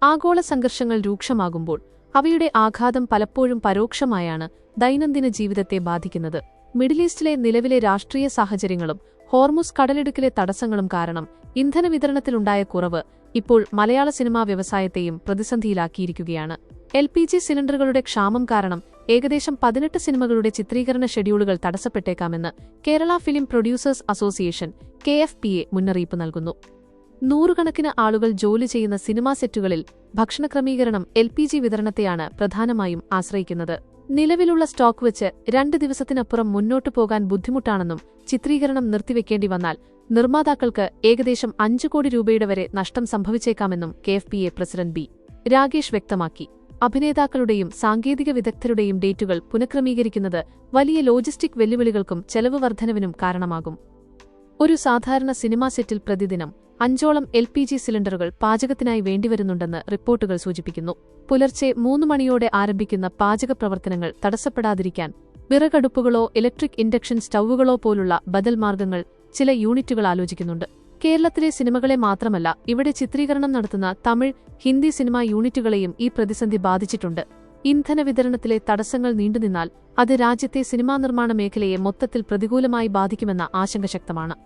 ആഗോള സംഘർഷങ്ങൾ രൂക്ഷമാകുമ്പോൾ അവയുടെ ആഘാതം പലപ്പോഴും പരോക്ഷമായാണ് ദൈനംദിന ജീവിതത്തെ ബാധിക്കുന്നത്. മിഡിൽ ഈസ്റ്റിലെ നിലവിലെ രാഷ്ട്രീയ സാഹചര്യങ്ങളും ഹോർമുസ് കടലിടുക്കിലെ തടസ്സങ്ങളും കാരണം ഇന്ധന വിതരണത്തിലുണ്ടായ കുറവ് ഇപ്പോൾ മലയാള സിനിമാ വ്യവസായത്തെയും പ്രതിസന്ധിയിലാക്കിയിരിക്കുകയാണ്. LPG സിലിണ്ടറുകളുടെ ക്ഷാമം കാരണം ഏകദേശം 18 സിനിമകളുടെ ചിത്രീകരണ ഷെഡ്യൂളുകൾ തടസ്സപ്പെട്ടേക്കാമെന്ന് Kerala film producers association KFPA മുന്നറിയിപ്പ് നൽകുന്നു. നൂറുകണക്കിന് ആളുകൾ ജോലി ചെയ്യുന്ന സിനിമാ സെറ്റുകളിൽ ഭക്ഷണക്രമീകരണം LPG വിതരണത്തെയാണ് പ്രധാനമായും ആശ്രയിക്കുന്നത്. നിലവിലുള്ള സ്റ്റോക്ക് വെച്ച് 2 ദിവസത്തിനപ്പുറം മുന്നോട്ടു പോകാൻ ബുദ്ധിമുട്ടാണെന്നും ചിത്രീകരണം നിർത്തിവെക്കേണ്ടി വന്നാൽ നിർമ്മാതാക്കൾക്ക് ഏകദേശം 5 കോടി രൂപയുടെ വരെ നഷ്ടം സംഭവിച്ചേക്കാമെന്നും KFPA പ്രസിഡന്റ് ബി. രാഗേഷ് വ്യക്തമാക്കി. അഭിനേതാക്കളുടെയും സാങ്കേതിക വിദഗ്ധരുടെയും ഡേറ്റുകൾ പുനഃക്രമീകരിക്കുന്നത് വലിയ ലോജിസ്റ്റിക് വെല്ലുവിളികൾക്കും ചെലവ് വർധനവിനും കാരണമാകും. ഒരു സാധാരണ സിനിമാ സെറ്റിൽ പ്രതിദിനം 5ഓളം LPG സിലിണ്ടറുകൾ പാചകത്തിനായി വേണ്ടിവരുന്നുണ്ടെന്ന് റിപ്പോർട്ടുകൾ സൂചിപ്പിക്കുന്നു. പുലർച്ചെ 3 മണിയോടെ ആരംഭിക്കുന്ന പാചക പ്രവർത്തനങ്ങൾ തടസ്സപ്പെടാതിരിക്കാൻ വിറകടുപ്പുകളോ ഇലക്ട്രിക് ഇൻഡക്ഷൻ സ്റ്റൗവുകളോ പോലുള്ള ബദൽ മാർഗങ്ങൾ ചില യൂണിറ്റുകൾ ആലോചിക്കുന്നുണ്ട്. കേരളത്തിലെ സിനിമകളെ മാത്രമല്ല, ഇവിടെ ചിത്രീകരണം നടത്തുന്ന തമിഴ്, ഹിന്ദി സിനിമാ യൂണിറ്റുകളെയും ഈ പ്രതിസന്ധി ബാധിച്ചിട്ടുണ്ട്. ഇന്ധന വിതരണത്തിലെ തടസ്സങ്ങൾ നീണ്ടുനിന്നാൽ അത് രാജ്യത്തെ സിനിമാ നിർമ്മാണ മേഖലയെ മൊത്തത്തിൽ പ്രതികൂലമായി ബാധിക്കുമെന്ന ആശങ്ക ശക്തമാണ്.